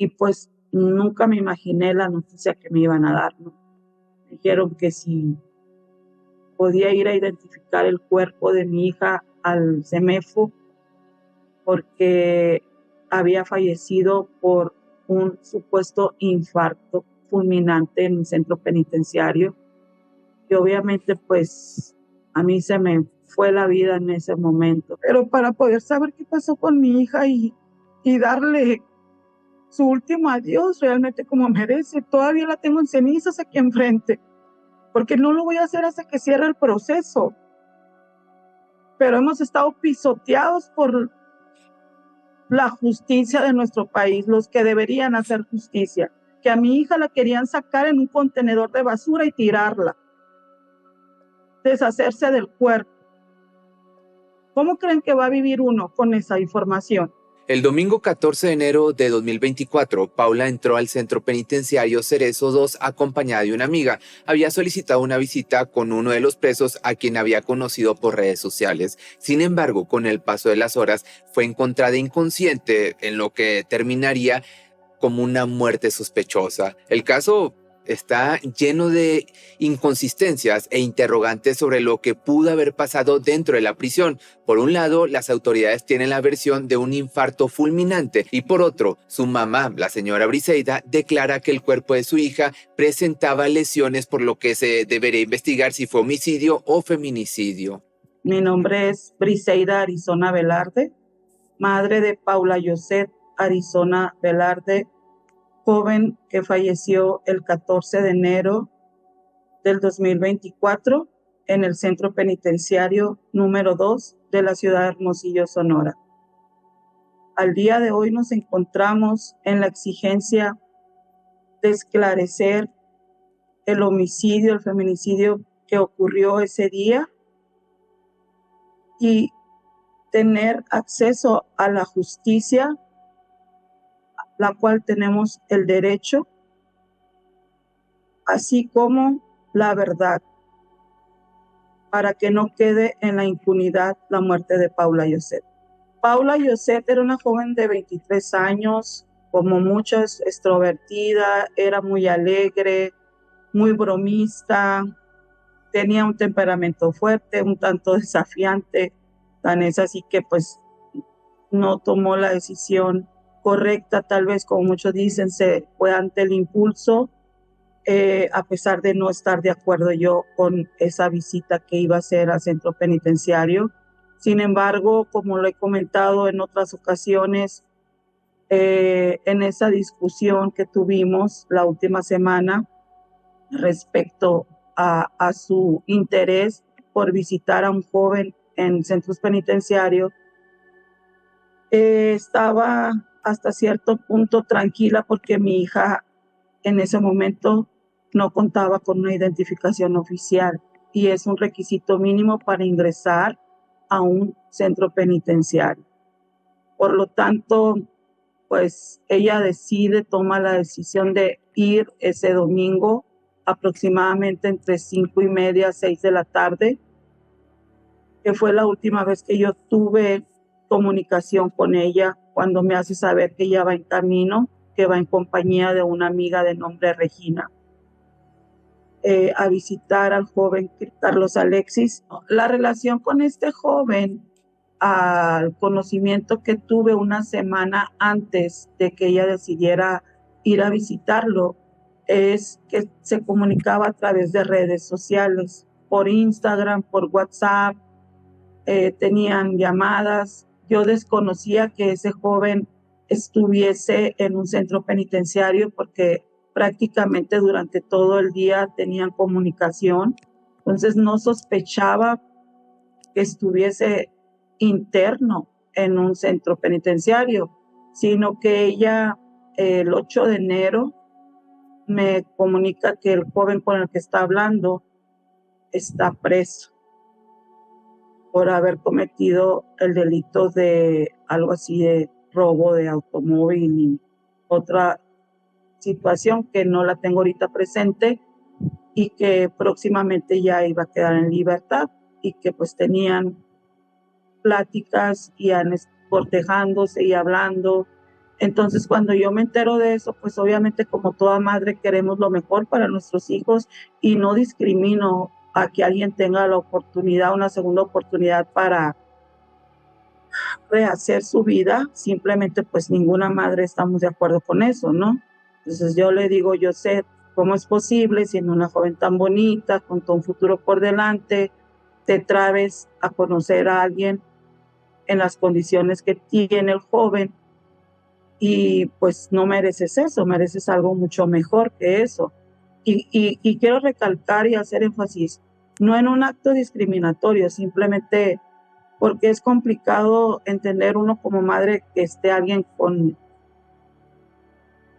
y pues nunca me imaginé la noticia que me iban a dar, ¿no? Me dijeron que si podía ir a identificar el cuerpo de mi hija al CEMEFO porque había fallecido por un supuesto infarto fulminante en un centro penitenciario. Y obviamente pues a mí se me fue la vida en ese momento. Pero para poder saber qué pasó con mi hija y darle su último adiós realmente como merece, todavía la tengo en cenizas aquí enfrente, porque no lo voy a hacer hasta que cierre el proceso. Pero hemos estado pisoteados por la justicia de nuestro país, los que deberían hacer justicia, que a mi hija la querían sacar en un contenedor de basura y tirarla, deshacerse del cuerpo. ¿Cómo creen que va a vivir uno con esa información? El domingo 14 de enero de 2024, Paula entró al centro penitenciario Cerezo 2 acompañada de una amiga. Había solicitado una visita con uno de los presos a quien había conocido por redes sociales. Sin embargo, con el paso de las horas, fue encontrada inconsciente, en lo que terminaría como una muerte sospechosa. El caso está lleno de inconsistencias e interrogantes sobre lo que pudo haber pasado dentro de la prisión. Por un lado, las autoridades tienen la versión de un infarto fulminante y por otro, su mamá, la señora Briseida, declara que el cuerpo de su hija presentaba lesiones, por lo que se debería investigar si fue homicidio o feminicidio. Mi nombre es Briseida Arizona Velarde, madre de Paula Yoset Arizona Velarde, joven que falleció el 14 de enero del 2024 en el Centro Penitenciario número 2 de la ciudad de Hermosillo, Sonora. Al día de hoy nos encontramos en la exigencia de esclarecer el homicidio, el feminicidio que ocurrió ese día y tener acceso a la justicia, la cual tenemos el derecho, así como la verdad, para que no quede en la impunidad la muerte de Paula Yoset. Paula Yoset era una joven de 23 años, como muchas, extrovertida, era muy alegre, muy bromista, tenía un temperamento fuerte, un tanto desafiante, tan es así que pues no tomó la decisión correcta, tal vez como muchos dicen, se fue ante el impulso, a pesar de no estar de acuerdo yo con esa visita que iba a hacer al centro penitenciario. Sin embargo, como lo he comentado en otras ocasiones, en esa discusión que tuvimos la última semana respecto a su interés por visitar a un joven en centros penitenciarios, estaba hasta cierto punto tranquila porque mi hija en ese momento no contaba con una identificación oficial y es un requisito mínimo para ingresar a un centro penitenciario. Por lo tanto, pues ella toma la decisión de ir ese domingo aproximadamente entre 5:30, 6 de la tarde, que fue la última vez que yo tuve comunicación con ella, cuando me hace saber que ella va en camino, que va en compañía de una amiga de nombre Regina, a visitar al joven Carlos Alexis. La relación con este joven, al conocimiento que tuve una semana antes de que ella decidiera ir a visitarlo, es que se comunicaba a través de redes sociales, por Instagram, por WhatsApp, tenían llamadas. Yo desconocía que ese joven estuviese en un centro penitenciario porque prácticamente durante todo el día tenían comunicación. Entonces no sospechaba que estuviese interno en un centro penitenciario, sino que ella el 8 de enero me comunica que el joven con el que está hablando está preso por haber cometido el delito de algo así de robo de automóvil y otra situación que no la tengo ahorita presente, y que próximamente ya iba a quedar en libertad, y que pues tenían pláticas y cortejándose y hablando Entonces, cuando yo me entero de eso, pues obviamente como toda madre queremos lo mejor para nuestros hijos y no discrimino a que alguien tenga la oportunidad, una segunda oportunidad para rehacer su vida. Simplemente pues ninguna madre estamos de acuerdo con eso, ¿no? Entonces yo le digo, yo sé cómo es posible, siendo una joven tan bonita, con todo un futuro por delante, te traes a conocer a alguien en las condiciones que tiene el joven y pues no mereces eso, mereces algo mucho mejor que eso. Y quiero recalcar y hacer énfasis, no en un acto discriminatorio, simplemente porque es complicado entender uno como madre que esté alguien con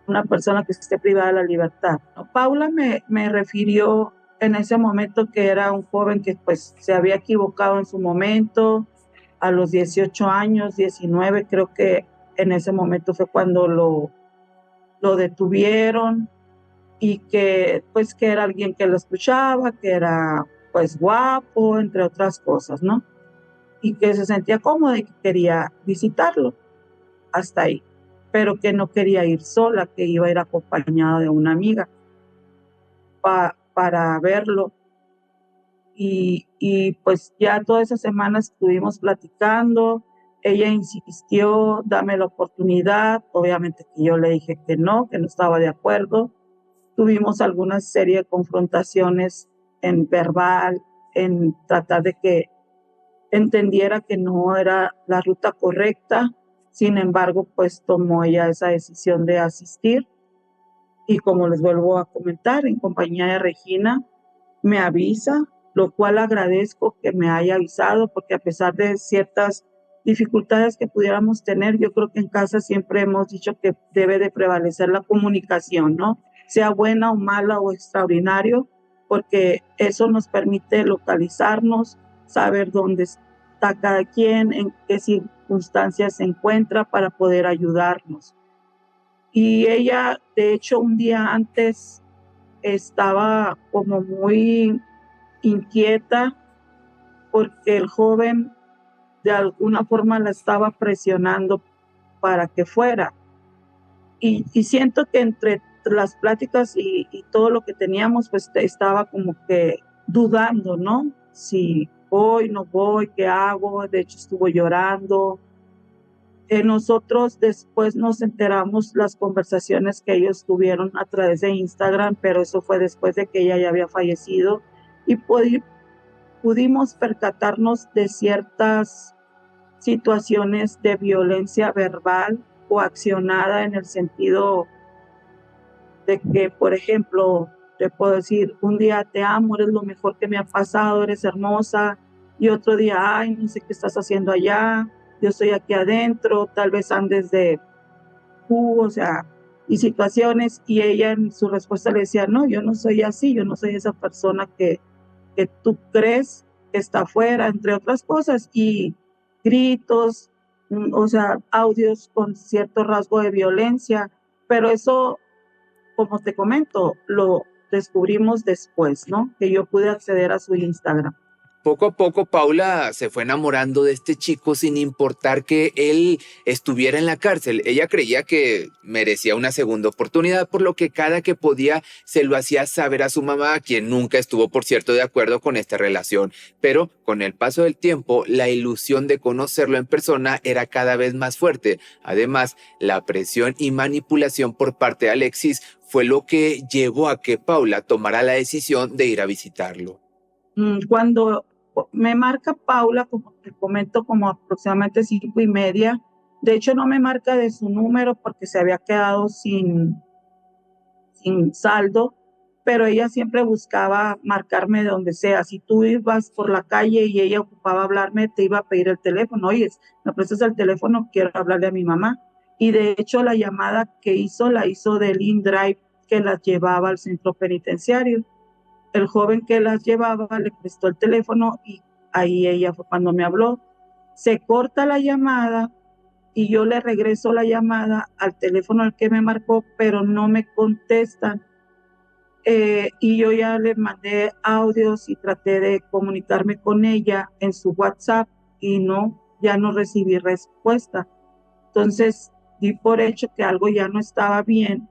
una persona que esté privada de la libertad. Paula me refirió en ese momento que era un joven que pues se había equivocado en su momento, a los 18 años, 19, creo que en ese momento fue cuando lo detuvieron y que pues que era alguien que lo escuchaba, que era pues guapo, entre otras cosas, ¿no? Y que se sentía cómodo y que quería visitarlo, hasta ahí, pero que no quería ir sola, que iba a ir acompañada de una amiga para verlo. Y pues ya toda esa semana estuvimos platicando, ella insistió, dame la oportunidad, obviamente que yo le dije que no estaba de acuerdo. Tuvimos alguna serie de confrontaciones en verbal, en tratar de que entendiera que no era la ruta correcta. Sin embargo, pues tomó ella esa decisión de asistir y como les vuelvo a comentar, en compañía de Regina, me avisa, lo cual agradezco que me haya avisado porque a pesar de ciertas dificultades que pudiéramos tener, yo creo que en casa siempre hemos dicho que debe de prevalecer la comunicación, ¿no? Sea buena o mala o extraordinario, porque eso nos permite localizarnos, saber dónde está cada quien, en qué circunstancias se encuentra para poder ayudarnos. Y ella, de hecho, un día antes estaba como muy inquieta porque el joven de alguna forma la estaba presionando para que fuera. Y siento que entre las pláticas y todo lo que teníamos, pues estaba como que dudando, ¿no? Si voy, no voy, ¿qué hago? De hecho, estuvo llorando. Nosotros después nos enteramos las conversaciones que ellos tuvieron a través de Instagram, pero eso fue después de que ella ya había fallecido y pudimos percatarnos de ciertas situaciones de violencia verbal o accionada en el sentido de que, por ejemplo, te puedo decir, un día te amo, eres lo mejor que me ha pasado, eres hermosa, y otro día, ay, no sé qué estás haciendo allá, yo estoy aquí adentro, tal vez andes de o sea, y situaciones, y ella en su respuesta le decía, no, yo no soy así, yo no soy esa persona que tú crees que está afuera, entre otras cosas, y gritos, o sea, audios con cierto rasgo de violencia, pero eso, como te comento, lo descubrimos después, ¿no? Que yo pude acceder a su Instagram. Poco a poco Paula se fue enamorando de este chico sin importar que él estuviera en la cárcel. Ella creía que merecía una segunda oportunidad, por lo que cada que podía se lo hacía saber a su mamá, quien nunca estuvo, por cierto, de acuerdo con esta relación. Pero con el paso del tiempo, la ilusión de conocerlo en persona era cada vez más fuerte. Además, la presión y manipulación por parte de Alexis fue lo que llevó a que Paula tomara la decisión de ir a visitarlo. Cuando me marca Paula, como te comento, como aproximadamente 5:30. De hecho, no me marca de su número porque se había quedado sin saldo, pero ella siempre buscaba marcarme de donde sea. Si tú ibas por la calle y ella ocupaba hablarme, te iba a pedir el teléfono. Oye, me prestas el teléfono, quiero hablarle a mi mamá. Y de hecho, la llamada que hizo, la hizo del InDrive que las llevaba al centro penitenciario. El joven que las llevaba le prestó el teléfono y ahí ella fue cuando me habló. Se corta la llamada y yo le regreso la llamada al teléfono al que me marcó, pero no me contestan. Y yo ya le mandé audios y traté de comunicarme con ella en su WhatsApp y no, ya no recibí respuesta. Entonces di por hecho que algo ya no estaba bien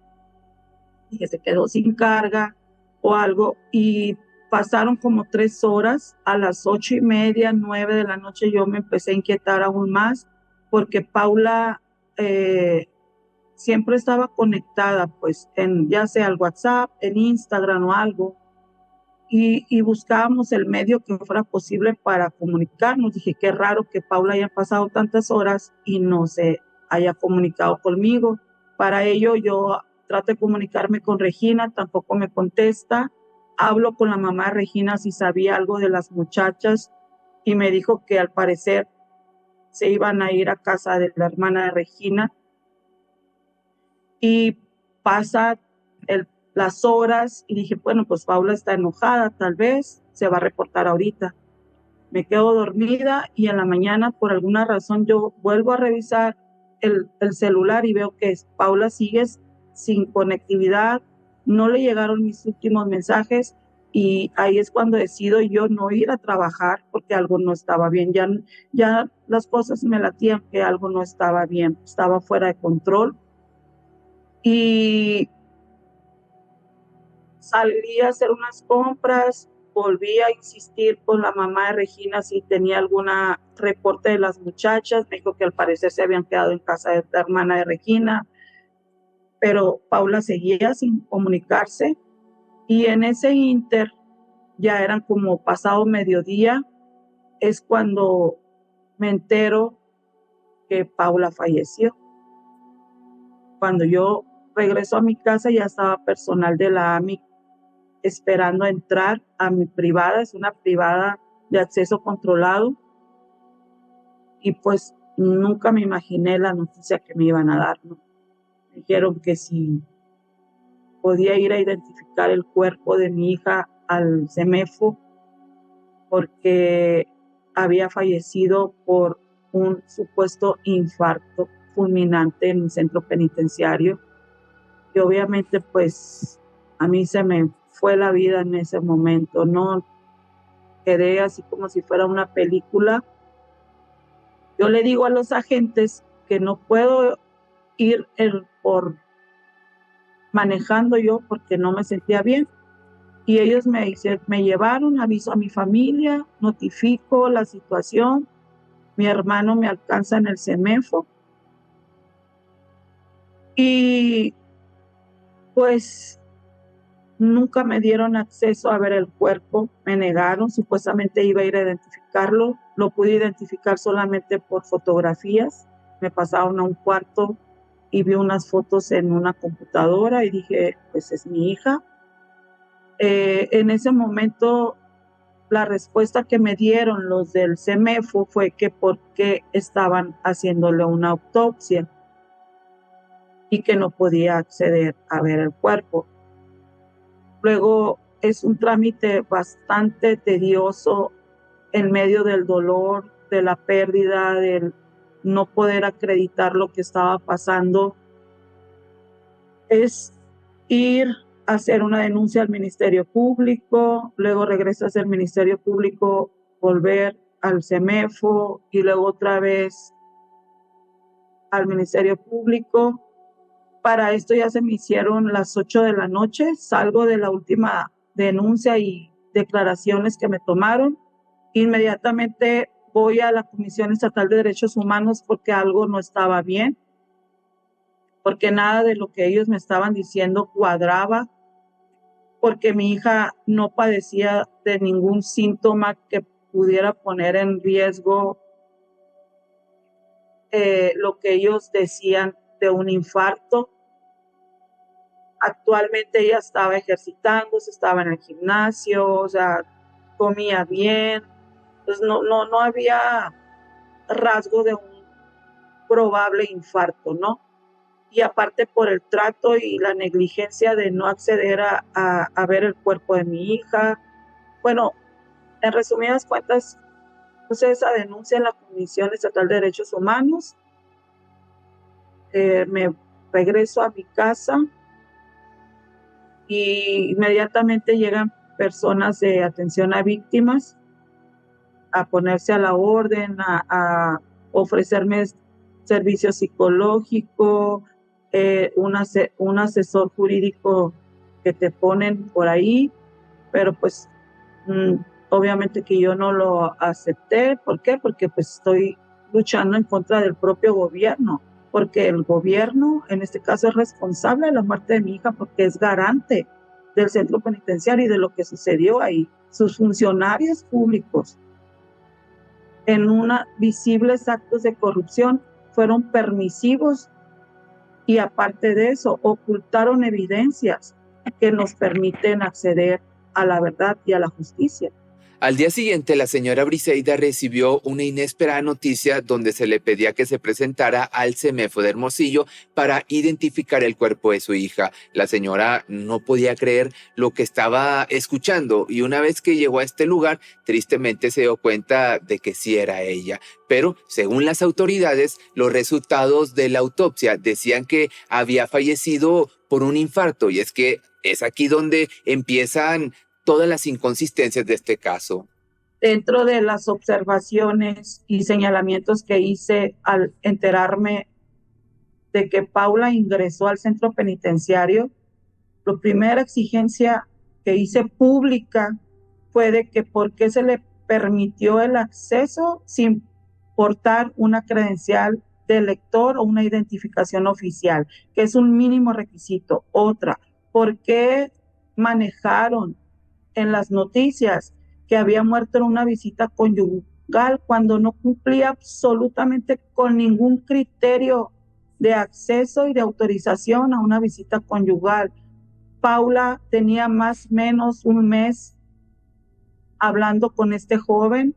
y que se quedó sin carga o algo, y pasaron como 3 horas. A las 8:30, 9 de la noche, yo me empecé a inquietar aún más porque Paula siempre estaba conectada, pues, ya sea al WhatsApp, en Instagram o algo, y buscábamos el medio que fuera posible para comunicarnos. Dije, qué raro que Paula haya pasado tantas horas y no se haya comunicado conmigo. Para ello, yo trato de comunicarme con Regina, tampoco me contesta. Hablo con la mamá de Regina si sabía algo de las muchachas y me dijo que al parecer se iban a ir a casa de la hermana de Regina. Y pasa las horas y dije, bueno, pues Paula está enojada, tal vez se va a reportar ahorita. Me quedo dormida y en la mañana, por alguna razón, yo vuelvo a revisar el celular y veo que Paula sigue sin conectividad, no le llegaron mis últimos mensajes, y ahí es cuando decido yo no ir a trabajar porque algo no estaba bien. Ya las cosas me latían que algo no estaba bien, estaba fuera de control. Y salí a hacer unas compras, volví a insistir con la mamá de Regina si tenía alguna reporte de las muchachas. Me dijo que al parecer se habían quedado en casa de la hermana de Regina, pero Paula seguía sin comunicarse. Y en ese inter, ya eran como pasado mediodía, es cuando me entero que Paula falleció. Cuando yo regreso a mi casa, ya estaba personal de la AMI esperando entrar a mi privada. Es una privada de acceso controlado, y pues nunca me imaginé la noticia que me iban a dar, ¿no? Me dijeron que si podía ir a identificar el cuerpo de mi hija al CEMEFO porque había fallecido por un supuesto infarto fulminante en un centro penitenciario. Y obviamente pues a mí se me fue la vida en ese momento, ¿no? Quedé así como si fuera una película. Yo le digo a los agentes que no puedo ir por manejando yo porque no me sentía bien. Y ellos me llevaron, aviso a mi familia, notifico la situación. Mi hermano me alcanza en el CEMEFO y pues nunca me dieron acceso a ver el cuerpo, me negaron. Supuestamente iba a ir a identificarlo, lo pude identificar solamente por fotografías. Me pasaron a un cuarto y vi unas fotos en una computadora y dije, pues es mi hija. En ese momento la respuesta que me dieron los del CEMEFO fue que por qué estaban haciéndole una autopsia y que no podía acceder a ver el cuerpo. Luego es un trámite bastante tedioso en medio del dolor, de la pérdida, del no poder acreditar lo que estaba pasando. Es ir a hacer una denuncia al Ministerio Público, luego regresas al Ministerio Público, volver al CEMEFO y luego otra vez al Ministerio Público. Para esto ya se me hicieron las 8 de la noche, salgo de la última denuncia y declaraciones que me tomaron. Inmediatamente voy a la Comisión Estatal de Derechos Humanos porque algo no estaba bien, porque nada de lo que ellos me estaban diciendo cuadraba, porque mi hija no padecía de ningún síntoma que pudiera poner en riesgo lo que ellos decían de un infarto. Actualmente ella estaba ejercitándose, estaba en el gimnasio, o sea, comía bien. Entonces no había rasgo de un probable infarto, ¿no? Y aparte por el trato y la negligencia de no acceder a ver el cuerpo de mi hija. Bueno, en resumidas cuentas, puse esa denuncia en la Comisión Estatal de Derechos Humanos. Me regreso a mi casa y inmediatamente llegan personas de atención a víctimas a ponerse a la orden, a ofrecerme servicio psicológico, un asesor jurídico que te ponen por ahí, pero pues obviamente que yo no lo acepté. ¿Por qué? Porque pues estoy luchando en contra del propio gobierno, porque el gobierno en este caso es responsable de la muerte de mi hija porque es garante del centro penitenciario y de lo que sucedió ahí. Sus funcionarios públicos en visibles actos de corrupción fueron permisivos y aparte de eso ocultaron evidencias que nos permiten acceder a la verdad y a la justicia. Al día siguiente, la señora Briseida recibió una inesperada noticia donde se le pedía que se presentara al CEMEFO de Hermosillo para identificar el cuerpo de su hija. La señora no podía creer lo que estaba escuchando y una vez que llegó a este lugar, tristemente se dio cuenta de que sí era ella. Pero, según las autoridades, los resultados de la autopsia decían que había fallecido por un infarto y es que es aquí donde empiezan todas las inconsistencias de este caso. Dentro de las observaciones y señalamientos que hice al enterarme de que Paula ingresó al centro penitenciario, la primera exigencia que hice pública fue de que por qué se le permitió el acceso sin portar una credencial de lector o una identificación oficial, que es un mínimo requisito. Otra, ¿por qué manejaron en las noticias que había muerto en una visita conyugal cuando no cumplía absolutamente con ningún criterio de acceso y de autorización a una visita conyugal? Paula tenía más o menos un mes hablando con este joven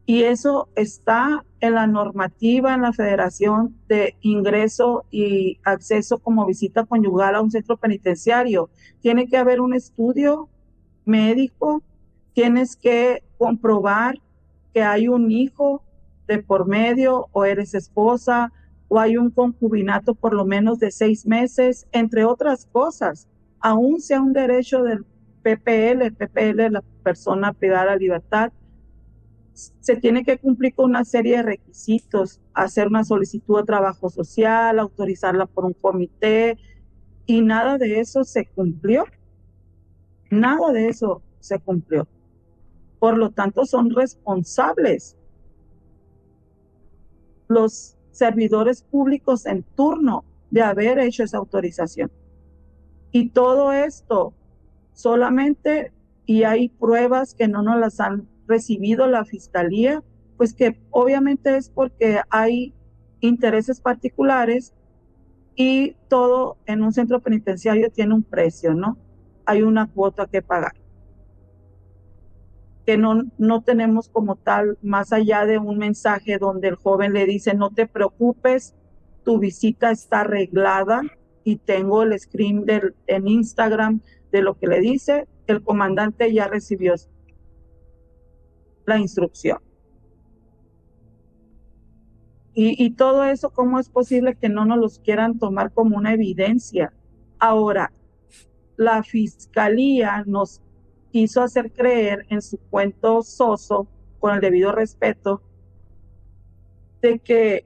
y eso está en la normativa en la Federación de Ingreso y Acceso como visita conyugal a un centro penitenciario. Tiene que haber un estudio médico, tienes que comprobar que hay un hijo de por medio o eres esposa o hay un concubinato por lo menos de 6 meses, entre otras cosas. Aún sea un derecho del PPL, la persona privada de la libertad, se tiene que cumplir con una serie de requisitos, hacer una solicitud de trabajo social, autorizarla por un comité, y nada de eso se cumplió. Nada de eso se cumplió. Por lo tanto, son responsables los servidores públicos en turno de haber hecho esa autorización. Y todo esto solamente, y hay pruebas que no nos las han recibido la fiscalía, pues que obviamente es porque hay intereses particulares y todo en un centro penitenciario tiene un precio, ¿no? Hay una cuota que pagar, que no tenemos como tal, más allá de un mensaje donde el joven le dice, no te preocupes, tu visita está arreglada, y tengo el screen en Instagram de lo que le dice, el comandante ya recibió la instrucción. Y todo eso, ¿cómo es posible que no nos los quieran tomar como una evidencia? Ahora, la fiscalía nos quiso hacer creer en su cuento soso, con el debido respeto, de que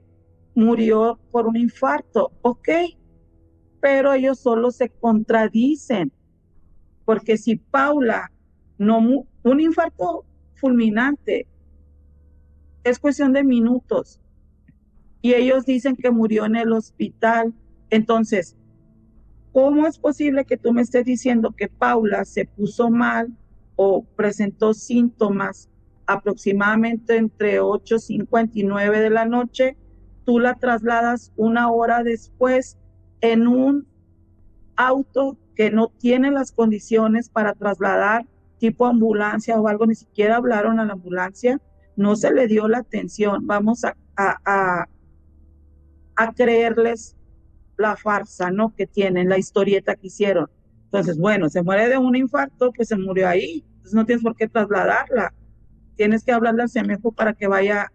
murió por un infarto. Ok, pero ellos solo se contradicen, porque si Paula un infarto fulminante es cuestión de minutos y ellos dicen que murió en el hospital, entonces, ¿cómo es posible que tú me estés diciendo que Paula se puso mal o presentó síntomas aproximadamente entre 8:59 de la noche? Tú la trasladas una hora después en un auto que no tiene las condiciones para trasladar tipo ambulancia o algo, ni siquiera hablaron a la ambulancia, no se le dio la atención. Vamos a creerles la farsa, ¿no? Que tienen, la historieta que hicieron. Entonces, bueno, se muere de un infarto, pues se murió ahí. Entonces no tienes por qué trasladarla. Tienes que hablarle al CEMEFO para que vaya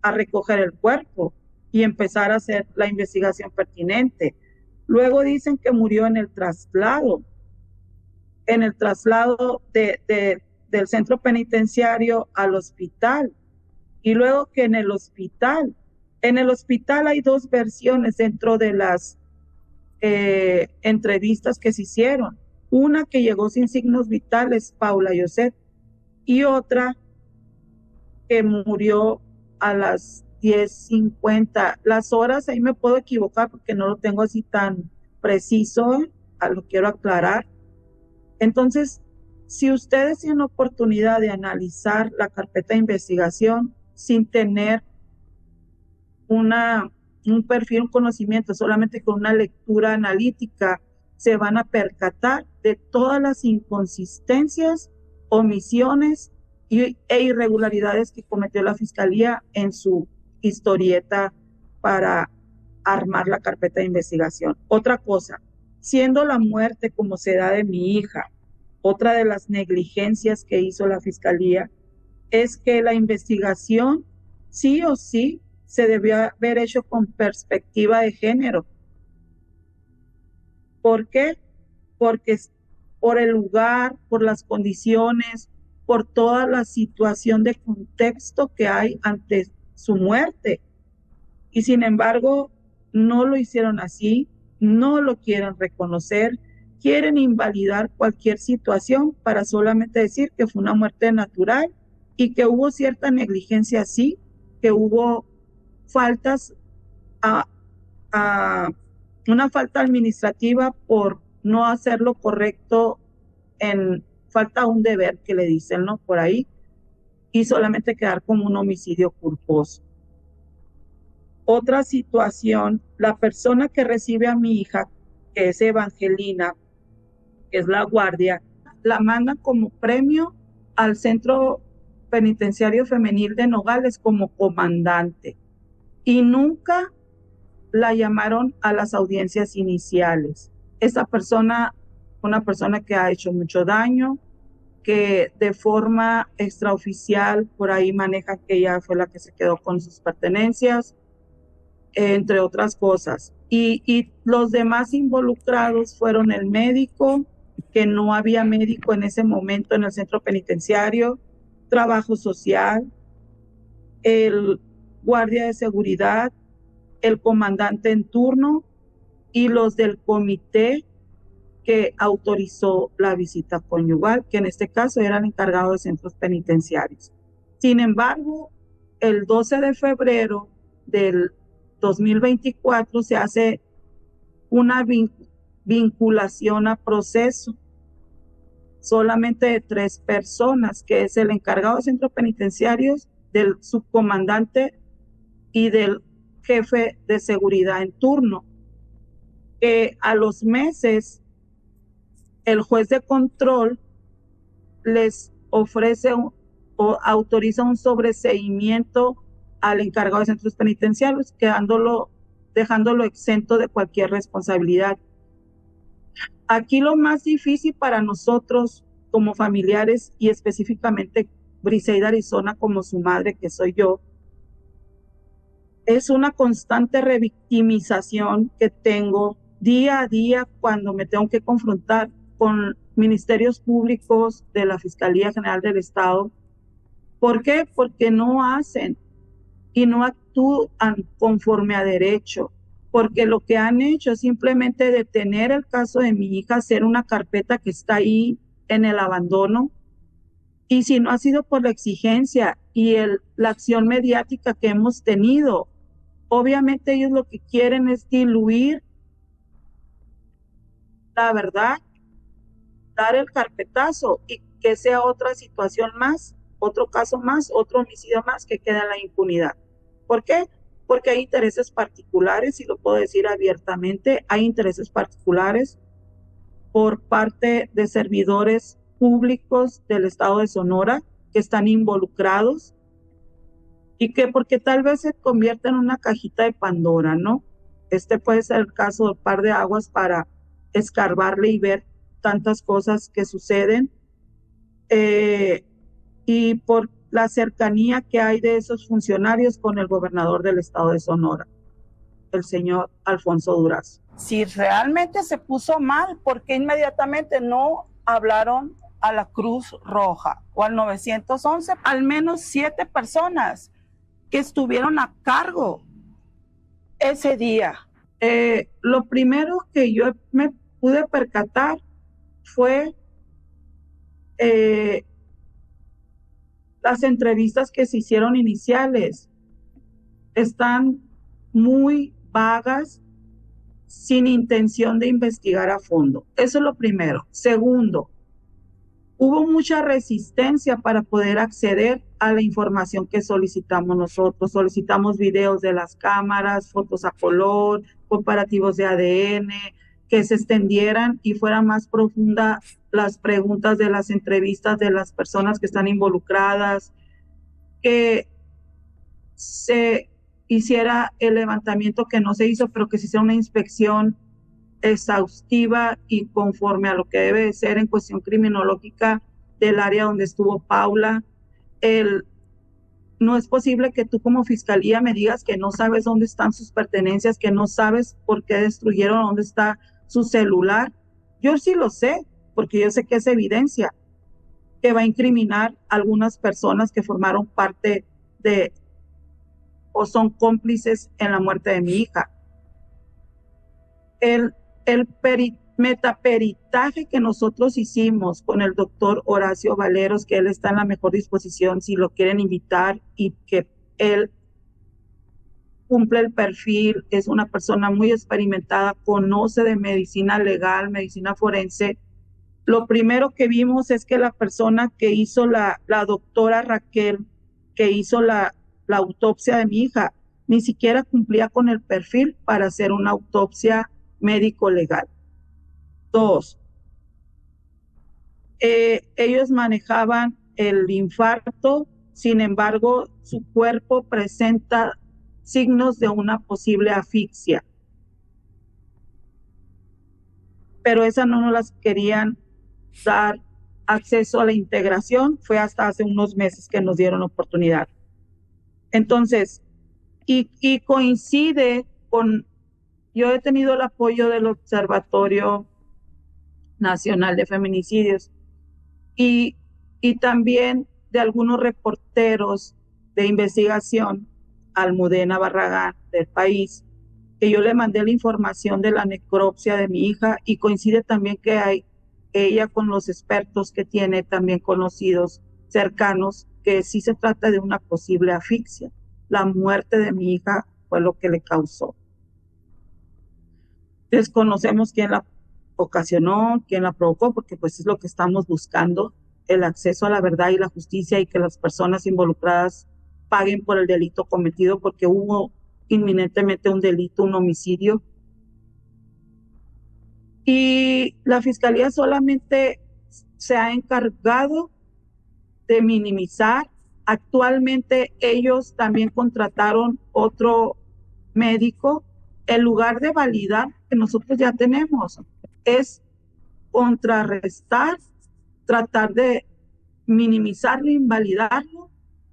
a recoger el cuerpo y empezar a hacer la investigación pertinente. Luego dicen que murió en el traslado del centro penitenciario al hospital. Y luego que en el hospital En el hospital hay dos versiones dentro de las entrevistas que se hicieron. Una que llegó sin signos vitales, Paula Yoset, y otra que murió a las 10:50. Las horas ahí me puedo equivocar porque no lo tengo así tan preciso, lo quiero aclarar. Entonces, si ustedes tienen oportunidad de analizar la carpeta de investigación sin tener un perfil, un conocimiento, solamente con una lectura analítica, se van a percatar de todas las inconsistencias, omisiones e irregularidades que cometió la Fiscalía en su historieta para armar la carpeta de investigación. Otra cosa, siendo la muerte como se da de mi hija, otra de las negligencias que hizo la Fiscalía es que la investigación sí o sí se debió haber hecho con perspectiva de género. ¿Por qué? Porque por el lugar, por las condiciones, por toda la situación de contexto que hay ante su muerte. Y sin embargo, no lo hicieron así, no lo quieren reconocer, quieren invalidar cualquier situación para solamente decir que fue una muerte natural y que hubo cierta negligencia, sí, que hubo faltas a una falta administrativa por no hacer lo correcto, en falta un deber que le dicen, ¿no? Por ahí, y solamente quedar como un homicidio culposo. Otra situación, la persona que recibe a mi hija, que es Evangelina, que es la guardia, la manda como premio al Centro Penitenciario Femenil de Nogales como comandante y nunca la llamaron a las audiencias iniciales. Esta persona, una persona que ha hecho mucho daño, que de forma extraoficial por ahí maneja que ella fue la que se quedó con sus pertenencias, entre otras cosas. Y los demás involucrados fueron el médico, que no había médico en ese momento en el centro penitenciario, trabajo social, el guardia de seguridad, el comandante en turno y los del comité que autorizó la visita conyugal, que en este caso eran encargados de centros penitenciarios. Sin embargo, el 12 de febrero del 2024 se hace una vinculación a proceso solamente de 3 personas, que es el encargado de centros penitenciarios, del subcomandante y del jefe de seguridad en turno. A los meses, el juez de control les ofrece o autoriza un sobreseimiento al encargado de centros penitenciarios, dejándolo exento de cualquier responsabilidad. Aquí lo más difícil para nosotros como familiares y específicamente Briseida Arizona como su madre, que soy yo, es una constante revictimización que tengo día a día cuando me tengo que confrontar con ministerios públicos de la Fiscalía General del Estado. ¿Por qué? Porque no hacen y no actúan conforme a derecho, porque lo que han hecho es simplemente detener el caso de mi hija, hacer una carpeta que está ahí en el abandono, y si no ha sido por la exigencia y la acción mediática que hemos tenido, obviamente ellos lo que quieren es diluir la verdad, dar el carpetazo y que sea otra situación más, otro caso más, otro homicidio más que queda en la impunidad. ¿Por qué? Porque hay intereses particulares, y lo puedo decir abiertamente, hay intereses particulares por parte de servidores públicos del estado de Sonora que están involucrados y que porque tal vez se convierta en una cajita de Pandora, ¿no? Este puede ser el caso del par de aguas para escarbarle y ver tantas cosas que suceden, y por la cercanía que hay de esos funcionarios con el gobernador del estado de Sonora, el señor Alfonso Durazo. Si realmente se puso mal, ¿por qué inmediatamente no hablaron a la Cruz Roja o al 911? Al menos 7 personas que estuvieron a cargo ese día? Lo primero que yo me pude percatar fue las entrevistas que se hicieron iniciales. Están muy vagas, sin intención de investigar a fondo. Eso es lo primero. Segundo, hubo mucha resistencia para poder acceder a la información que solicitamos nosotros. Solicitamos videos de las cámaras, fotos a color, comparativos de ADN, que se extendieran y fuera más profunda las preguntas de las entrevistas de las personas que están involucradas, que se hiciera el levantamiento que no se hizo, pero que se hiciera una inspección exhaustiva y conforme a lo que debe de ser en cuestión criminológica del área donde estuvo Paula. No es posible que tú como fiscalía me digas que no sabes dónde están sus pertenencias, que no sabes por qué destruyeron, dónde está su celular. Yo sí lo sé, porque yo sé que es evidencia que va a incriminar a algunas personas que formaron parte de o son cómplices en la muerte de mi hija. El metaperitaje que nosotros hicimos con el doctor Horacio Valeros, que él está en la mejor disposición si lo quieren invitar, y que él cumple el perfil, es una persona muy experimentada, conoce de medicina legal, medicina forense. Lo primero que vimos es que la persona que hizo la doctora Raquel, que hizo la autopsia de mi hija, ni siquiera cumplía con el perfil para hacer una autopsia médico legal. 2, ellos manejaban el infarto, sin embargo, su cuerpo presenta signos de una posible asfixia. Pero esa no nos las querían dar acceso a la integración, fue hasta hace unos meses que nos dieron oportunidad. Entonces, y coincide con, yo he tenido el apoyo del Observatorio Nacional de Feminicidios y también de algunos reporteros de investigación, Almudena Barragán del País, que yo le mandé la información de la necropsia de mi hija, y coincide también que hay ella con los expertos que tiene también conocidos cercanos, que sí se trata de una posible asfixia. La muerte de mi hija fue lo que le causó. Desconocemos quién la ocasionó, quién la provocó, porque pues es lo que estamos buscando, el acceso a la verdad y la justicia, y que las personas involucradas paguen por el delito cometido, porque hubo inminentemente un delito, un homicidio. Y la fiscalía solamente se ha encargado de minimizar. Actualmente ellos también contrataron otro médico. En lugar de validar que nosotros ya tenemos, es contrarrestar, tratar de minimizarlo, invalidarlo,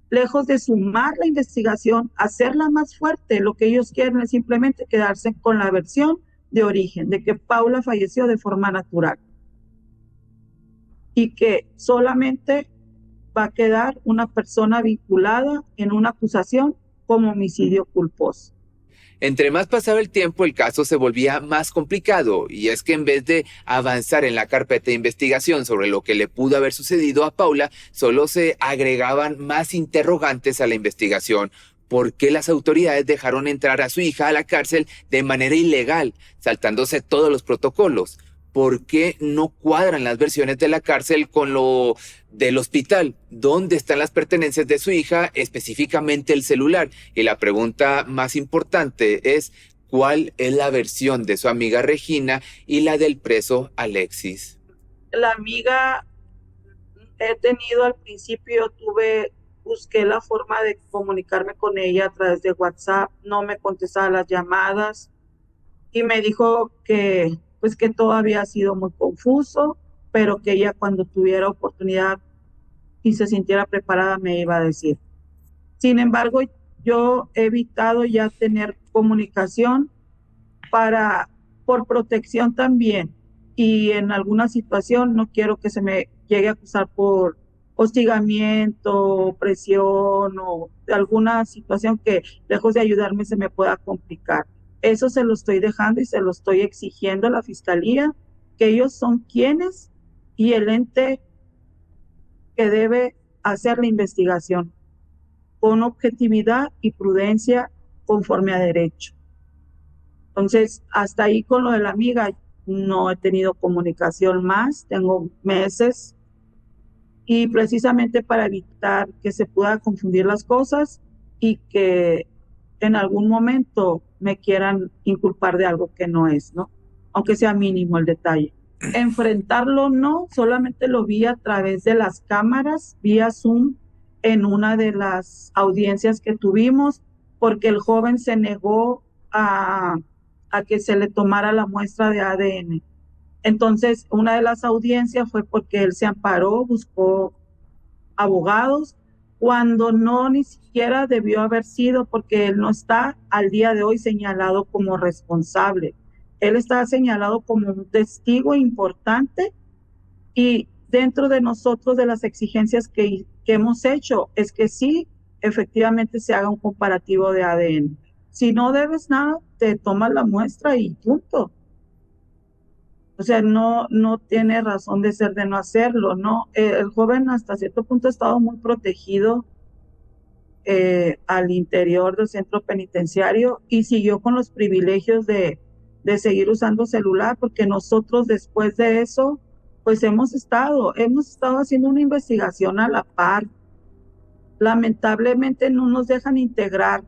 lejos de sumar la investigación, hacerla más fuerte. Lo que ellos quieren es simplemente quedarse con la versión de origen, de que Paula falleció de forma natural y que solamente va a quedar una persona vinculada en una acusación como homicidio culposo. Entre más pasaba el tiempo, el caso se volvía más complicado, y es que en vez de avanzar en la carpeta de investigación sobre lo que le pudo haber sucedido a Paula, solo se agregaban más interrogantes a la investigación. ¿Por qué las autoridades dejaron entrar a su hija a la cárcel de manera ilegal, saltándose todos los protocolos? ¿Por qué no cuadran las versiones de la cárcel con lo del hospital? ¿Dónde están las pertenencias de su hija, específicamente el celular? Y la pregunta más importante es, ¿cuál es la versión de su amiga Regina y la del preso Alexis? La amiga, he tenido al principio, busqué la forma de comunicarme con ella a través de WhatsApp, no me contestaba las llamadas y me dijo que pues que todo había sido muy confuso, pero que ella cuando tuviera oportunidad y se sintiera preparada me iba a decir. Sin embargo, yo he evitado ya tener comunicación por protección también, y en alguna situación no quiero que se me llegue a acusar por hostigamiento, presión o alguna situación que lejos de ayudarme se me pueda complicar. Eso se lo estoy dejando y se lo estoy exigiendo a la Fiscalía, que ellos son quienes y el ente que debe hacer la investigación con objetividad y prudencia conforme a derecho. Entonces, hasta ahí con lo de la amiga, no he tenido comunicación más, tengo meses, y precisamente para evitar que se puedan confundir las cosas y que en algún momento me quieran inculpar de algo que no es, ¿no? Aunque sea mínimo el detalle. Enfrentarlo no, solamente lo vi a través de las cámaras, vía Zoom, en una de las audiencias que tuvimos, porque el joven se negó a que se le tomara la muestra de ADN. Entonces, una de las audiencias fue porque él se amparó, buscó abogados, cuando no ni siquiera debió haber sido, porque él no está al día de hoy señalado como responsable. Él está señalado como un testigo importante y dentro de nosotros, de las exigencias que hemos hecho, es que sí, efectivamente se haga un comparativo de ADN. Si no debes nada, te tomas la muestra y punto. O sea, no tiene razón de ser de no hacerlo, ¿no? El joven hasta cierto punto ha estado muy protegido al interior del centro penitenciario y siguió con los privilegios de seguir usando celular, porque nosotros después de eso, pues hemos estado haciendo una investigación a la par. Lamentablemente no nos dejan integrar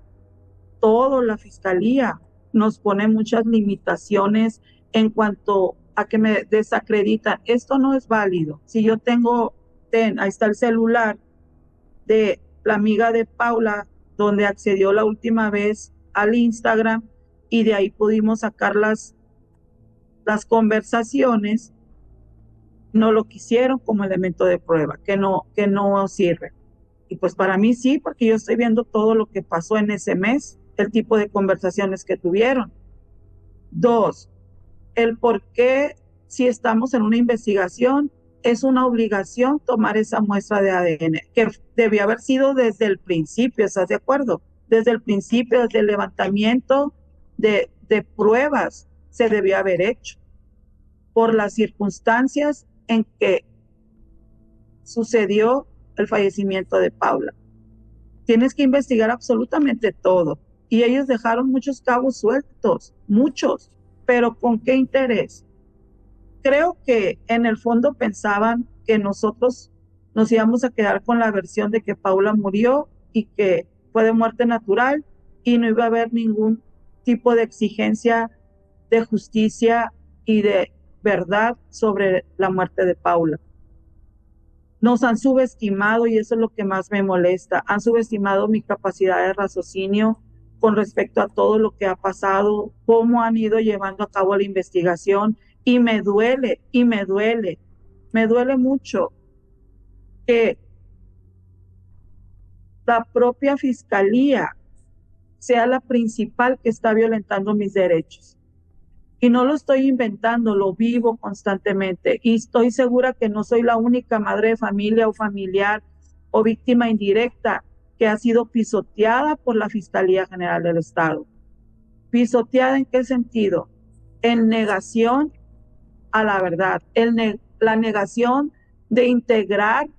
todo la Fiscalía, nos pone muchas limitaciones en cuanto a que me desacreditan. Esto no es válido. Si yo tengo, ahí está el celular de la amiga de Paula, donde accedió la última vez al Instagram, y de ahí pudimos sacar las conversaciones, no lo quisieron como elemento de prueba, que no sirve. Y pues para mí sí, porque yo estoy viendo todo lo que pasó en ese mes, el tipo de conversaciones que tuvieron. 2, el por qué, si estamos en una investigación, es una obligación tomar esa muestra de ADN, que debió haber sido desde el principio, ¿estás de acuerdo? Desde el principio, desde el levantamiento de pruebas, se debió haber hecho, por las circunstancias en que sucedió el fallecimiento de Paula. Tienes que investigar absolutamente todo. Y ellos dejaron muchos cabos sueltos, muchos, pero ¿con qué interés? Creo que en el fondo pensaban que nosotros nos íbamos a quedar con la versión de que Paula murió y que fue de muerte natural y no iba a haber ningún tipo de exigencia de justicia y de verdad sobre la muerte de Paula. Nos han subestimado, y eso es lo que más me molesta, han subestimado mi capacidad de raciocinio con respecto a todo lo que ha pasado, cómo han ido llevando a cabo la investigación, y me duele mucho que la propia Fiscalía sea la principal que está violentando mis derechos. Y no lo estoy inventando, lo vivo constantemente, y estoy segura que no soy la única madre de familia o familiar o víctima indirecta que ha sido pisoteada por la Fiscalía General del Estado. ¿Pisoteada en qué sentido? En negación a la verdad, la negación de integrar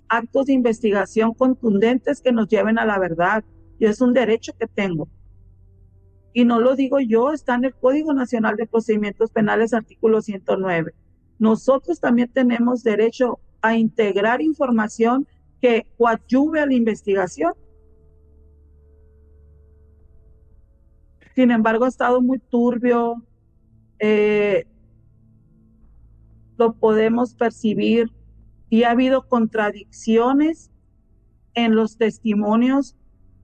actos de investigación contundentes que nos lleven a la verdad. Y es un derecho que tengo. Y no lo digo yo, está en el Código Nacional de Procedimientos Penales, artículo 109. Nosotros también tenemos derecho a integrar información que coadyuve a la investigación. Sin embargo, ha estado muy turbio, lo podemos percibir, y ha habido contradicciones en los testimonios,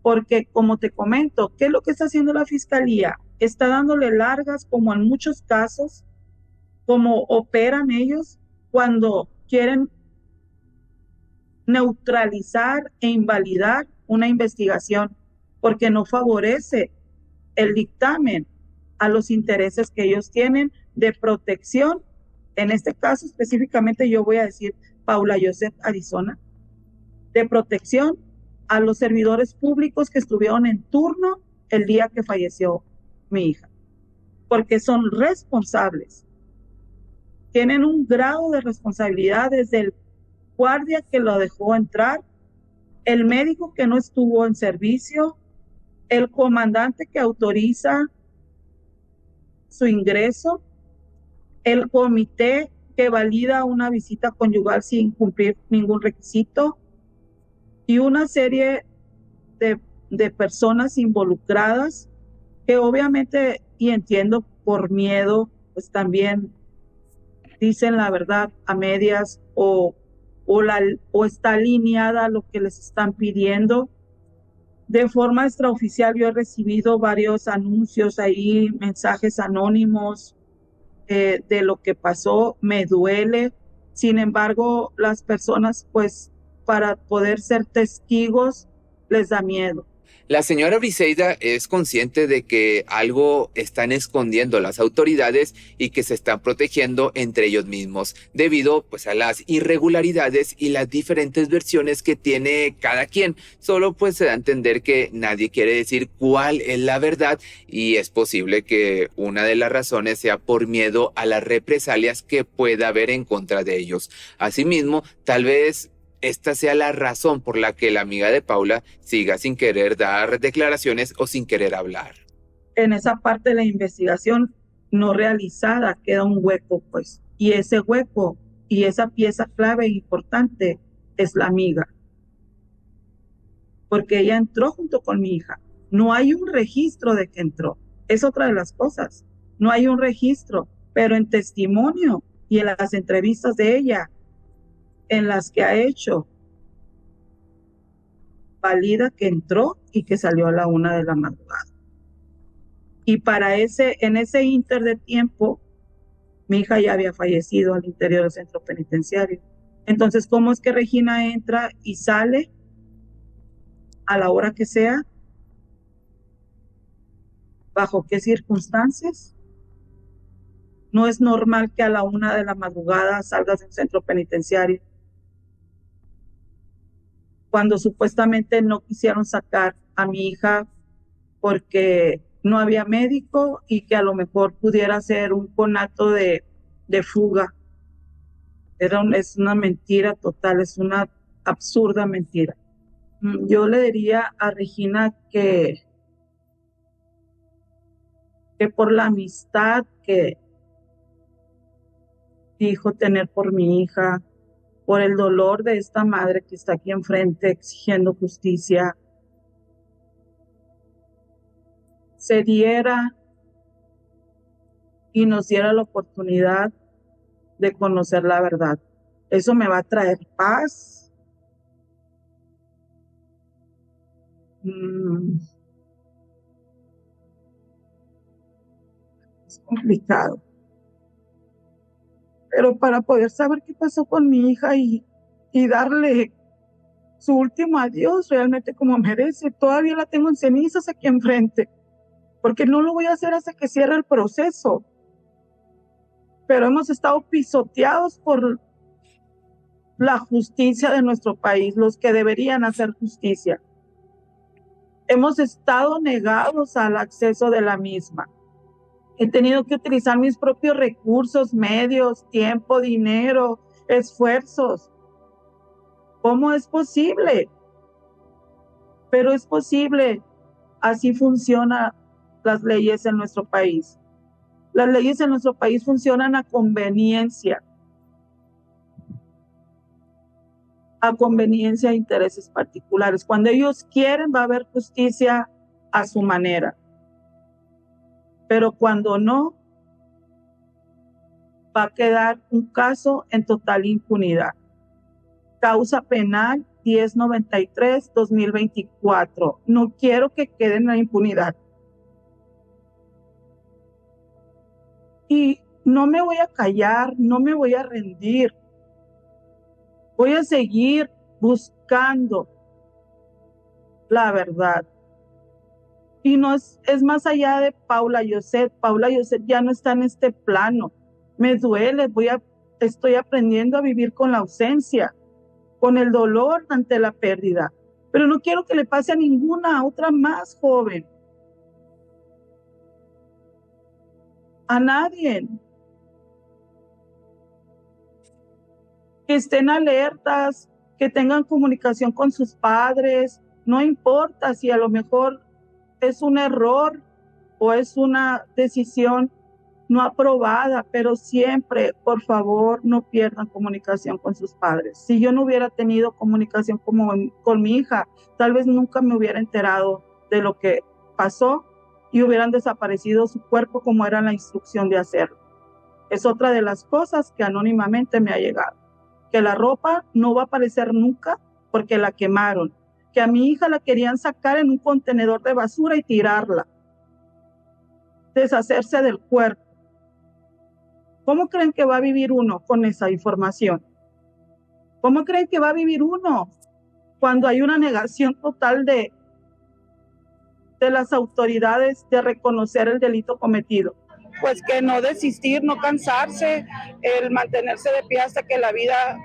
porque como te comento, ¿qué es lo que está haciendo la Fiscalía? Está dándole largas, como en muchos casos, como operan ellos cuando quieren neutralizar e invalidar una investigación, porque no favorece el dictamen a los intereses que ellos tienen de protección. En este caso específicamente yo voy a decir Paula Joseph Arizona, de protección a los servidores públicos que estuvieron en turno el día que falleció mi hija, porque son responsables. Tienen un grado de responsabilidad desde el guardia que lo dejó entrar, el médico que no estuvo en servicio, el comandante que autoriza su ingreso, el comité que valida una visita conyugal sin cumplir ningún requisito y una serie de personas involucradas que obviamente, y entiendo por miedo, pues también dicen la verdad a medias o está alineada a lo que les están pidiendo. De forma extraoficial yo he recibido varios anuncios ahí, mensajes anónimos de lo que pasó, me duele. Sin embargo, las personas, pues, para poder ser testigos, les da miedo. La señora Briseida es consciente de que algo están escondiendo las autoridades y que se están protegiendo entre ellos mismos, debido pues a las irregularidades y las diferentes versiones que tiene cada quien. Solo pues se da a entender que nadie quiere decir cuál es la verdad y es posible que una de las razones sea por miedo a las represalias que pueda haber en contra de ellos. Asimismo, tal vez esta sea la razón por la que la amiga de Paula siga sin querer dar declaraciones o sin querer hablar. En esa parte de la investigación no realizada queda un hueco, pues, y ese hueco y esa pieza clave importante es la amiga, porque ella entró junto con mi hija. No hay un registro de que entró, es otra de las cosas. No hay un registro, pero en testimonio y en las entrevistas de ella, en las que ha hecho, valida que entró y que salió a la 1 de la madrugada. Y en ese inter de tiempo, mi hija ya había fallecido al interior del centro penitenciario. Entonces, ¿cómo es que Regina entra y sale a la hora que sea? ¿Bajo qué circunstancias? No es normal que a la 1 de la madrugada salgas de un centro penitenciario cuando supuestamente no quisieron sacar a mi hija porque no había médico y que a lo mejor pudiera ser un conato de fuga. Es una mentira total, es una absurda mentira. Yo le diría a Regina que por la amistad que dijo tener por mi hija, por el dolor de esta madre que está aquí enfrente exigiendo justicia, se diera y nos diera la oportunidad de conocer la verdad. Eso me va a traer paz. Es complicado. Pero para poder saber qué pasó con mi hija y darle su último adiós realmente como merece, todavía la tengo en cenizas aquí enfrente, porque no lo voy a hacer hasta que cierre el proceso. Pero hemos estado pisoteados por la justicia de nuestro país, los que deberían hacer justicia. Hemos estado negados al acceso de la misma. He tenido que utilizar mis propios recursos, medios, tiempo, dinero, esfuerzos. ¿Cómo es posible? Pero es posible. Así funcionan las leyes en nuestro país. Las leyes en nuestro país funcionan a conveniencia de intereses particulares. Cuando ellos quieren, va a haber justicia a su manera. Pero cuando no, va a quedar un caso en total impunidad. Causa penal 1093-2024. No quiero que quede en la impunidad. Y no me voy a callar, no me voy a rendir. Voy a seguir buscando la verdad. Y no es más allá de Paula Yoset. Paula Yoset ya no está en este plano. Me duele, estoy aprendiendo a vivir con la ausencia, con el dolor ante la pérdida. Pero no quiero que le pase a ninguna otra más joven. a nadie. Que estén alertas, que tengan comunicación con sus padres, no importa si a lo mejor es un error o es una decisión no aprobada, pero siempre, por favor, no pierdan comunicación con sus padres. Si yo no hubiera tenido comunicación con mi hija, tal vez nunca me hubiera enterado de lo que pasó y hubieran desaparecido su cuerpo como era la instrucción de hacerlo. Es otra de las cosas que anónimamente me ha llegado. Que la ropa no va a aparecer nunca porque la quemaron. Que a mi hija la querían sacar en un contenedor de basura y tirarla. Deshacerse del cuerpo. ¿Cómo creen que va a vivir uno con esa información? ¿Cómo creen que va a vivir uno cuando hay una negación total de las autoridades de reconocer el delito cometido? Pues que no desistir, no cansarse, el mantenerse de pie hasta que la vida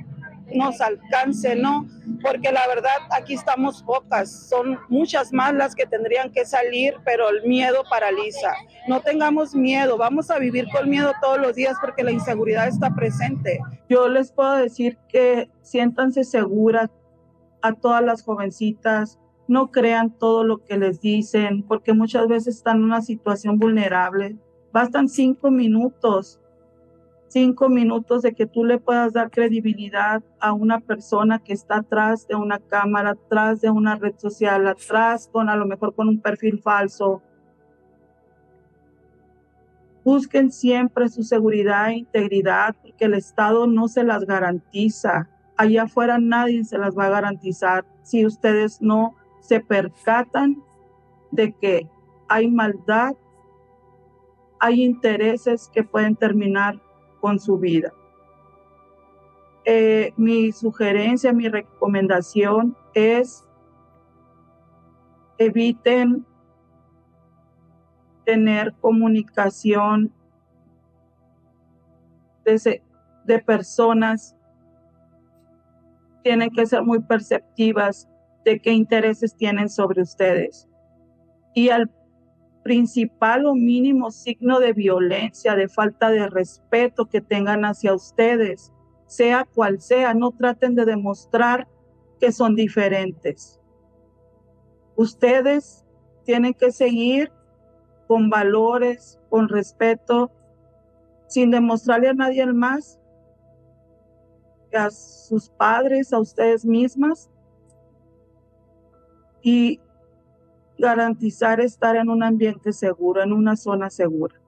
nos alcance, ¿no? Porque la verdad aquí estamos pocas, son muchas más las que tendrían que salir, pero el miedo paraliza. No tengamos miedo, vamos a vivir con miedo todos los días porque la inseguridad está presente. Yo les puedo decir que siéntanse seguras a todas las jovencitas, no crean todo lo que les dicen, porque muchas veces están en una situación vulnerable. Bastan 5 minutos de que tú le puedas dar credibilidad a una persona que está atrás de una cámara, atrás de una red social, atrás a lo mejor con un perfil falso. Busquen siempre su seguridad e integridad, porque el Estado no se las garantiza. Allá afuera nadie se las va a garantizar si ustedes no se percatan de que hay maldad, hay intereses que pueden terminar con su vida. Mi sugerencia, mi recomendación es eviten tener comunicación de personas. Tienen que ser muy perceptivas de qué intereses tienen sobre ustedes. Y al principal o mínimo signo de violencia, de falta de respeto que tengan hacia ustedes, sea cual sea, no traten de demostrar que son diferentes. Ustedes tienen que seguir con valores, con respeto, sin demostrarle a nadie más, a sus padres, a ustedes mismas, y garantizar estar en un ambiente seguro, en una zona segura.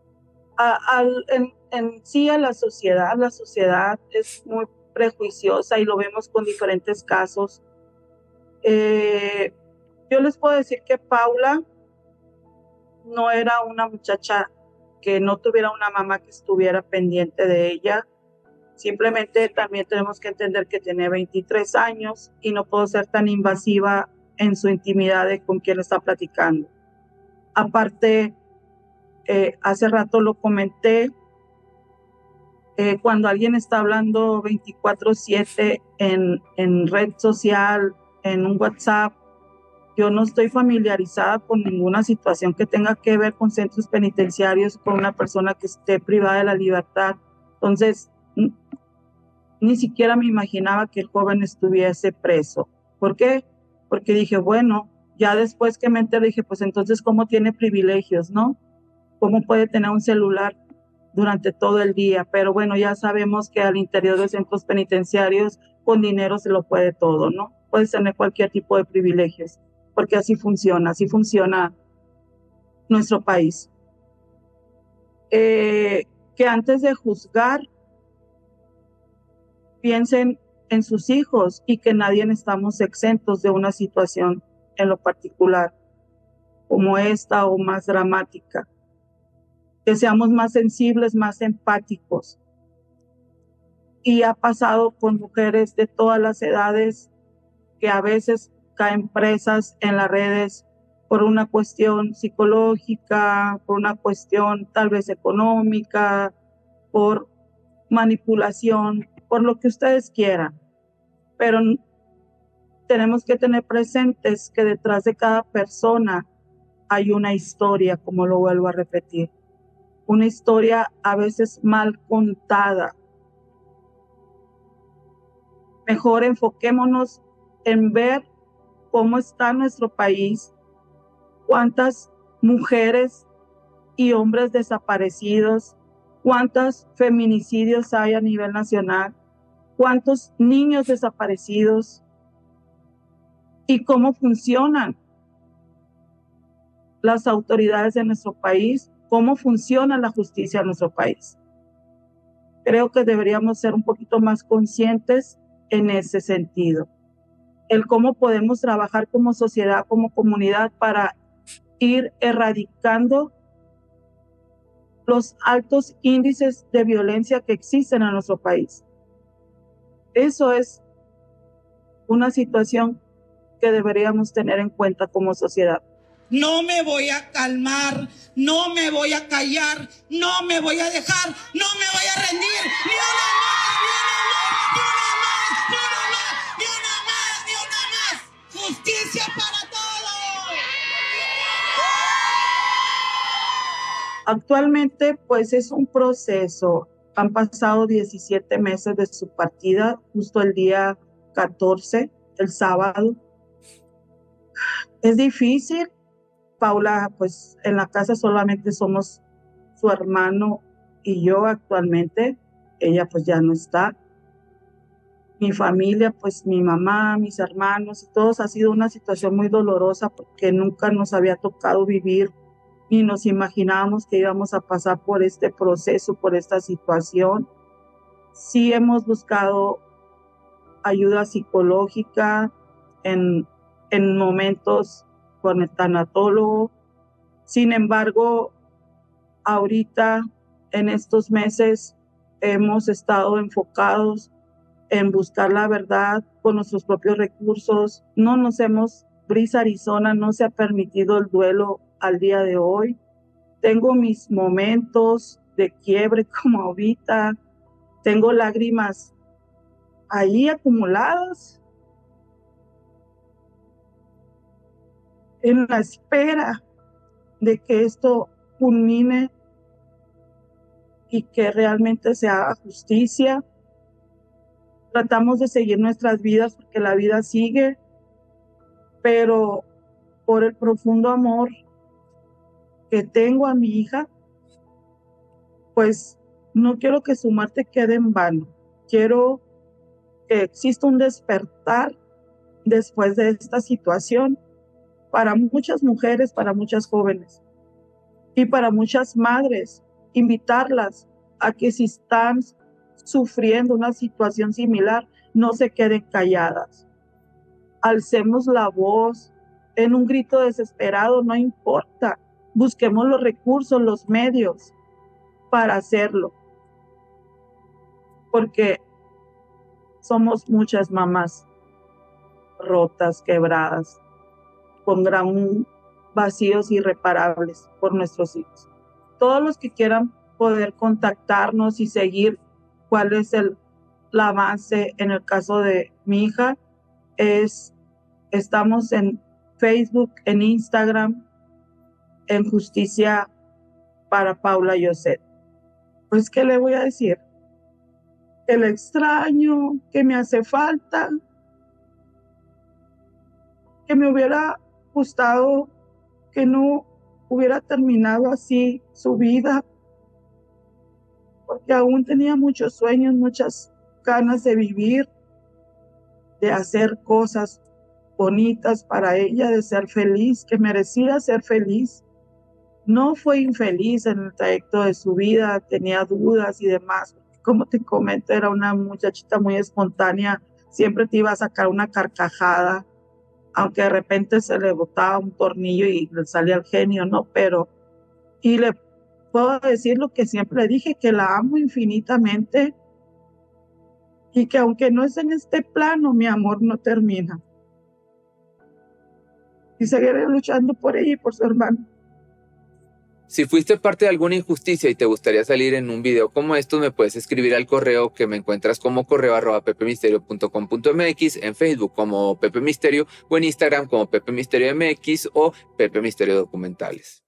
En sí, a la sociedad es muy prejuiciosa y lo vemos con diferentes casos. Yo les puedo decir que Paula no era una muchacha que no tuviera una mamá que estuviera pendiente de ella. Simplemente también tenemos que entender que tiene 23 años y no puedo ser tan invasiva en su intimidad de con quién está platicando. Aparte, hace rato lo comenté, cuando alguien está hablando 24/7 en red social, en un WhatsApp, yo no estoy familiarizada con ninguna situación que tenga que ver con centros penitenciarios, con una persona que esté privada de la libertad. Entonces, ni siquiera me imaginaba que el joven estuviese preso. ¿Por qué? Porque dije, bueno, ya después que me enteré, dije, pues entonces, ¿cómo tiene privilegios, no? ¿Cómo puede tener un celular durante todo el día? Pero bueno, ya sabemos que al interior de centros penitenciarios, con dinero se lo puede todo, ¿no? Puedes tener cualquier tipo de privilegios, porque así funciona nuestro país. Que antes de juzgar, piensen en sus hijos y que nadie estamos exentos de una situación en lo particular, como esta o más dramática. Que seamos más sensibles, más empáticos. Y ha pasado con mujeres de todas las edades que a veces caen presas en las redes por una cuestión psicológica, por una cuestión tal vez económica, por manipulación, por lo que ustedes quieran. Pero tenemos que tener presentes que detrás de cada persona hay una historia, como lo vuelvo a repetir. una historia a veces mal contada. Mejor enfoquémonos en ver cómo está nuestro país, cuántas mujeres y hombres desaparecidos, cuántos feminicidios hay a nivel nacional, cuántos niños desaparecidos y cómo funcionan las autoridades de nuestro país, cómo funciona la justicia en nuestro país. Creo que deberíamos ser un poquito más conscientes en ese sentido. El cómo podemos trabajar como sociedad, como comunidad, para ir erradicando los altos índices de violencia que existen en nuestro país. Eso es una situación que deberíamos tener en cuenta como sociedad. No me voy a calmar, no me voy a callar, no me voy a dejar, no me voy a rendir. ¡Ni una más! ¡Ni una más! ¡Ni una más! ¡Ni una más! ¡Ni una más! ¡Ni una más! ¡Justicia para todos! Actualmente, pues es un proceso. Han pasado 17 meses de su partida, justo el día 14, el sábado. Es difícil. Paula, pues en la casa solamente somos su hermano y yo actualmente. Ella pues ya no está. Mi familia, pues mi mamá, mis hermanos y todos, ha sido una situación muy dolorosa porque nunca nos había tocado vivir ni nos imaginábamos que íbamos a pasar por este proceso, por esta situación. Sí hemos buscado ayuda psicológica en momentos con el tanatólogo. Sin embargo, ahorita, en estos meses, hemos estado enfocados en buscar la verdad con nuestros propios recursos. Brisa Arizona no se ha permitido el duelo al día de hoy. Tengo mis momentos de quiebre como ahorita. Tengo lágrimas ahí acumuladas en la espera de que esto culmine y que realmente se haga justicia. Tratamos de seguir nuestras vidas porque la vida sigue, pero por el profundo amor que tengo a mi hija, pues no quiero que su muerte quede en vano. Quiero que exista un despertar después de esta situación para muchas mujeres, para muchas jóvenes y para muchas madres. Invitarlas a que si están sufriendo una situación similar, no se queden calladas. Alcemos la voz en un grito desesperado, no importa. Busquemos los recursos, los medios para hacerlo. Porque somos muchas mamás rotas, quebradas, con gran vacíos irreparables por nuestros hijos. Todos los que quieran poder contactarnos y seguir cuál es el avance en el caso de mi hija, estamos en Facebook, en Instagram, en Justicia para Paula Lloset. Pues, ¿qué le voy a decir? Que le extraño, que me hace falta, que me hubiera gustado que no hubiera terminado así su vida, porque aún tenía muchos sueños, muchas ganas de vivir, de hacer cosas bonitas para ella, de ser feliz, que merecía ser feliz. No fue infeliz en el trayecto de su vida, tenía dudas y demás. Como te comento, era una muchachita muy espontánea, siempre te iba a sacar una carcajada, aunque de repente se le botaba un tornillo y le salía el genio, ¿no? Y le puedo decir lo que siempre dije, que la amo infinitamente y que aunque no es en este plano, mi amor no termina. Y seguiré luchando por ella y por su hermano. Si fuiste parte de alguna injusticia y te gustaría salir en un video como estos, me puedes escribir al correo que me encuentras como correo@pepemisterio.com.mx, en Facebook como Pepe Misterio o en Instagram como Pepe Misterio MX o Pepe Misterio Documentales.